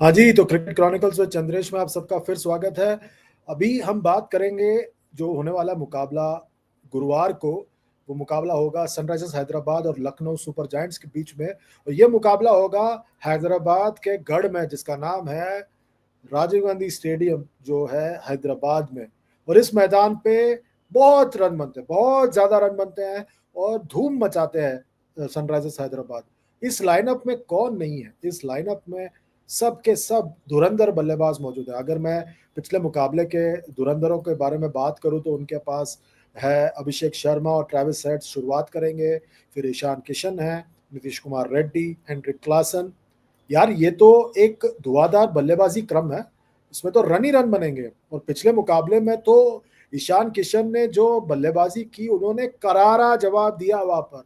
हाँ जी, तो cricket chronicles with Chandresh में आप सबका फिर स्वागत है। अभी हम बात करेंगे जो होने वाला मुकाबला गुरुवार को, वो मुकाबला होगा सनराइजर्स हैदराबाद और लखनऊ सुपर जायंट्स के बीच में और ये मुकाबला होगा हैदराबाद के गढ़ में जिसका नाम है राजीव गांधी स्टेडियम जो है हैदराबाद में। और इस मैदान पे बहुत रन बनते हैं, बहुत ज़्यादा रन बनते हैं और धूम मचाते हैं सनराइजर्स हैदराबाद। इस लाइनअप में कौन नहीं है? इस लाइनअप में सब के सब धुरंधर बल्लेबाज मौजूद है। अगर मैं पिछले मुकाबले के धुरंधरों के बारे में बात करूं तो उनके पास है अभिषेक शर्मा और ट्रेविस हेड शुरुआत करेंगे, फिर ईशान किशन है, नीतीश कुमार रेड्डी, हेनरिक क्लासन। यार ये तो एक धुआंधार बल्लेबाजी क्रम है, इसमें तो रन ही रन बनेंगे। और पिछले मुकाबले में तो ईशान किशन ने जो बल्लेबाजी की, उन्होंने करारा जवाब दिया वहां पर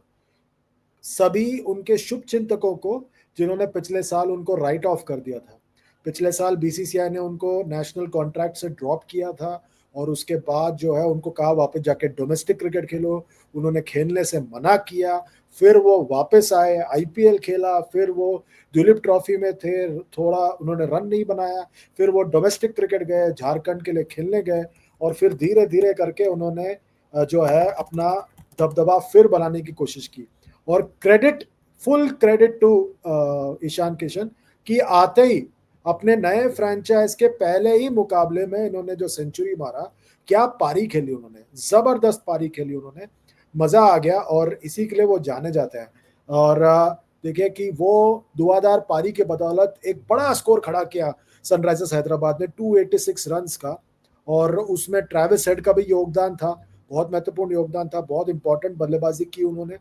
सभी उनके शुभ चिंतकों को, जिन्होंने पिछले साल उनको राइट ऑफ कर दिया था। पिछले साल बीसीसीआई ने उनको नेशनल कॉन्ट्रैक्ट से ड्रॉप किया था और उसके बाद जो है उनको कहा वापस जाके डोमेस्टिक क्रिकेट खेलो, उन्होंने खेलने से मना किया। फिर वो वापस आए, आईपीएल खेला, फिर वो दुलीप ट्रॉफी में थे, थोड़ा उन्होंने रन नहीं बनाया, फिर वो डोमेस्टिक क्रिकेट गए, झारखंड के लिए खेलने गए और फिर धीरे धीरे करके उन्होंने जो है अपना दबदबा फिर बनाने की कोशिश की। और credit, full credit to Ishan Kishan कि आते ही अपने नए फ्रेंचाइज के पहले ही मुकाबले में इन्होंने जो सेंचुरी मारा, क्या पारी खेली उन्होंने, जबरदस्त पारी खेली उन्होंने, मजा आ गया और इसी के लिए वो जाने जाते हैं। और देखिए कि वो धुआंधार पारी के बदौलत एक बड़ा स्कोर खड़ा किया सनराइजर्स हैदराबाद ने 286 रन्स का। और उसमें ट्रेविस हेड का भी योगदान था, बहुत महत्वपूर्ण योगदान था, बहुत इंपॉर्टेंट बल्लेबाजी की उन्होंने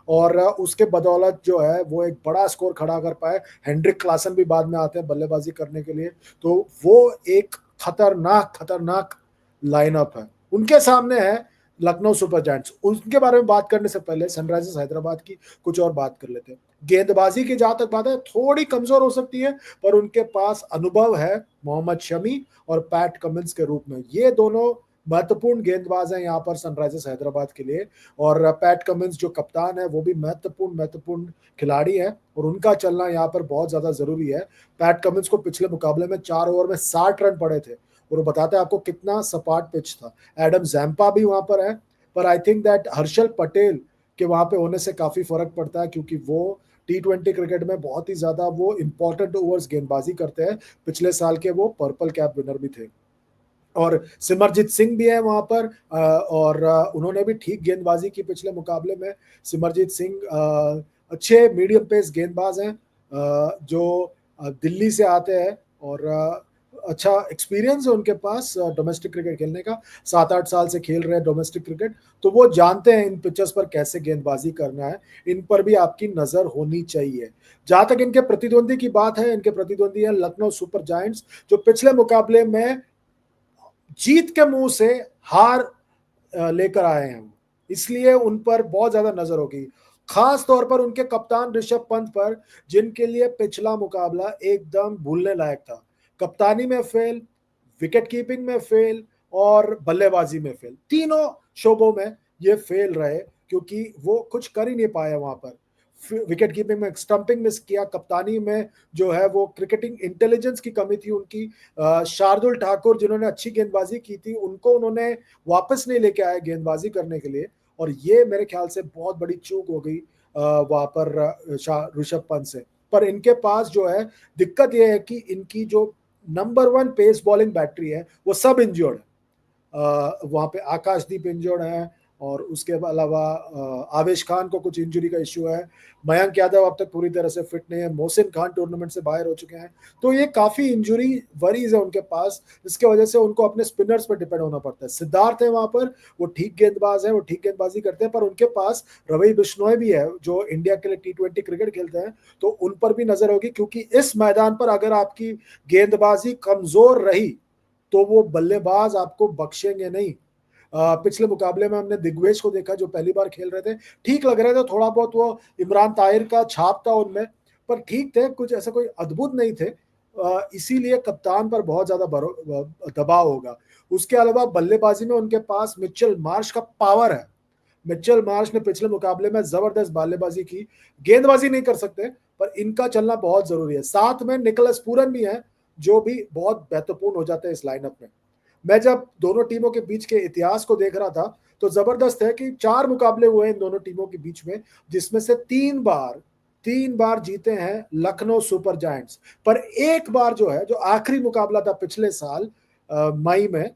और उसके बदौलत जो है वो एक बड़ा स्कोर खड़ा कर पाए। हेनरिक क्लासन भी बाद में आते हैं बल्लेबाजी करने के लिए, तो वो एक खतरनाक खतरनाक लाइनअप है। उनके सामने है लखनऊ सुपर जायंट्स। उनके बारे में बात करने से पहले सनराइजर्स हैदराबाद की कुछ और बात कर लेते हैं। गेंदबाजी की जहां तक बात है थोड़ी कमजोर हो सकती है, पर उनके पास अनुभव है मोहम्मद शमी और पैट कमिंस के रूप में। ये दोनों महत्वपूर्ण गेंदबाज हैं यहाँ पर सनराइजर्स हैदराबाद के लिए। और पैट कमिंस जो कप्तान है वो भी महत्वपूर्ण महत्वपूर्ण खिलाड़ी है और उनका चलना यहाँ पर बहुत ज्यादा जरूरी है। पैट कमिंस को पिछले मुकाबले में 4 ओवर में 60 रन पड़े थे और वो बताते हैं आपको कितना सपाट पिच था। एडम जैम्पा भी वहां पर है, पर I think that Harshal Patel के वहां पे होने से काफी फर्क पड़ता है क्योंकि वो T20 क्रिकेट में बहुत ही ज्यादा वो इंपॉर्टेंट ओवर्स गेंदबाजी करते हैं। पिछले साल के वो पर्पल कैप विनर भी थे। और सिमरजीत सिंह भी है वहां पर और उन्होंने भी ठीक गेंदबाजी की पिछले मुकाबले में। सिमरजीत सिंह अच्छे मीडियम पेस गेंदबाज हैं जो दिल्ली से आते हैं और अच्छा एक्सपीरियंस है उनके पास डोमेस्टिक क्रिकेट खेलने का। 7-8 साल से खेल रहे हैं डोमेस्टिक क्रिकेट, तो वो जानते हैं इन पिचेस पर कैसे गेंदबाजी करना है। इन पर भी आपकी नजर होनी चाहिए। जहां तक इनके प्रतिद्वंदी की बात है, इनके प्रतिद्वंदी है लखनऊ सुपर जायंट्स, जो पिछले मुकाबले में जीत के मुंह से हार लेकर आए हैं, इसलिए उन पर बहुत ज्यादा नजर होगी, खास तौर पर उनके कप्तान ऋषभ पंत पर, जिनके लिए पिछला मुकाबला एकदम भूलने लायक था। कप्तानी में फेल, विकेट कीपिंग में फेल और बल्लेबाजी में फेल, तीनों शोबों में ये फेल रहे क्योंकि वो कुछ कर ही नहीं पाए वहां पर। विकेट कीपिंग में स्टंपिंग मिस किया, कप्तानी में जो है वो क्रिकेटिंग इंटेलिजेंस की कमी थी उनकी। शार्दुल ठाकुर जिन्होंने अच्छी गेंदबाजी की थी, उनको उन्होंने वापस नहीं लेके आए गेंदबाजी करने के लिए और ये मेरे ख्याल से बहुत बड़ी चूक हो गई वहां पर ऋषभ पंत से। पर इनके पास जो है दिक्कत यह है कि इनकी जो नंबर 1 पेस बॉलिंग बैटरी है वो सब इंजर्ड है। वहां पे आकाशदीप इंजर्ड है और उसके अलावा आवेश खान को कुछ इंजरी का इश्यू है। मयंक यादव अब तक पूरी तरह से फिट नहीं है, मोहसिन खान टूर्नामेंट से बाहर हो चुके हैं। तो ये काफी इंजरी वरीज है उनके पास, जिसकी वजह से उनको अपने स्पिनर्स पर डिपेंड होना पड़ता है। सिद्धार्थ है वहां पर, वो ठीक गेंदबाज है, वो ठीक गेंदबाजी करते हैं, पर उनके पास रवि बिश्नोई भी है जो इंडिया के लिए T20 क्रिकेट खेलते हैं, तो उन पर भी नजर होगी क्योंकि इस मैदान पर अगर आपकी गेंदबाजी कमजोर रही तो वो बल्लेबाज आपको बख्शेंगे नहीं। पिछले मुकाबले में हमने दिग्विजय को देखा जो पहली बार खेल रहे थे, ठीक लग रहे थे, थोड़ा बहुत वो इमरान ताहिर का छाप था उनमें, पर ठीक थे, कुछ ऐसा कोई अद्भुत नहीं थे। इसीलिए कप्तान पर बहुत ज्यादा दबाव होगा। उसके अलावा बल्लेबाजी में उनके पास मिचेल मार्श का पावर है, मिचेल मार्श ने पिछले मुकाबले में जबरदस्त बल्लेबाजी की, गेंदबाजी नहीं कर सकते पर इनका चलना बहुत जरूरी है। साथ में निकोलस पूरन भी है जो भी बहुत महत्वपूर्ण हो जाते हैं इस लाइनअप में। मैं जब दोनों टीमों के बीच के इतिहास को देख रहा था तो जबरदस्त है कि 4 मुकाबले हुए हैं इन दोनों टीमों के बीच में, जिसमें से 3 बार जीते हैं लखनऊ सुपर जायंट्स। पर एक बार जो है, जो आखिरी मुकाबला था पिछले साल मई में,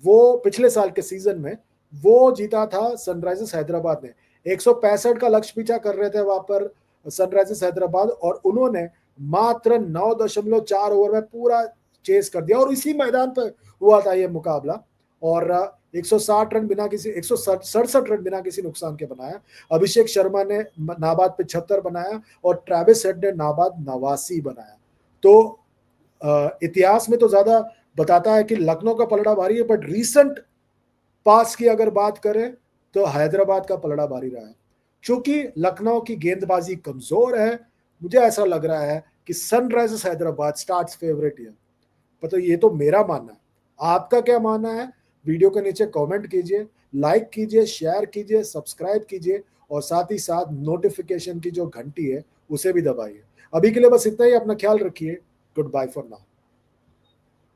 वो पिछले साल के सीजन में वो जीता था सनराइजर्स हैदराबाद ने। 165 का लक्ष्य पीछा कर रहे थे वहां पर सनराइजर्स हैदराबाद, और उन्होंने मात्र 9.4 ओवर में पूरा चेस कर दिया, और इसी मैदान पर हुआ था ये मुकाबला। और 160 रन बिना किसी 167 रन बिना किसी नुकसान के बनाया। अभिषेक शर्मा ने नाबाद 75 बनाया और ट्रेविस हेड ने नाबाद 89 बनाया। तो इतिहास में तो ज्यादा बताता है कि लखनऊ का पलड़ा भारी है, बट रीसेंट पास की अगर बात करें तो हैदराबाद का पलड़ा भारी रहा है। क्योंकि लखनऊ की गेंदबाजी कमजोर है, मुझे ऐसा लग रहा है कि सनराइजर्स हैदराबाद स्टार्ट्स फेवरेट है। तो ये तो मेरा मानना है, आपका क्या मानना है? वीडियो के नीचे कमेंट कीजिए, लाइक कीजिए, शेयर कीजिए, सब्सक्राइब कीजिए, और साथ ही साथ नोटिफिकेशन की जो घंटी है उसे भी दबाइए। अभी के लिए बस इतना ही, अपना ख्याल रखिए। Good bye for now.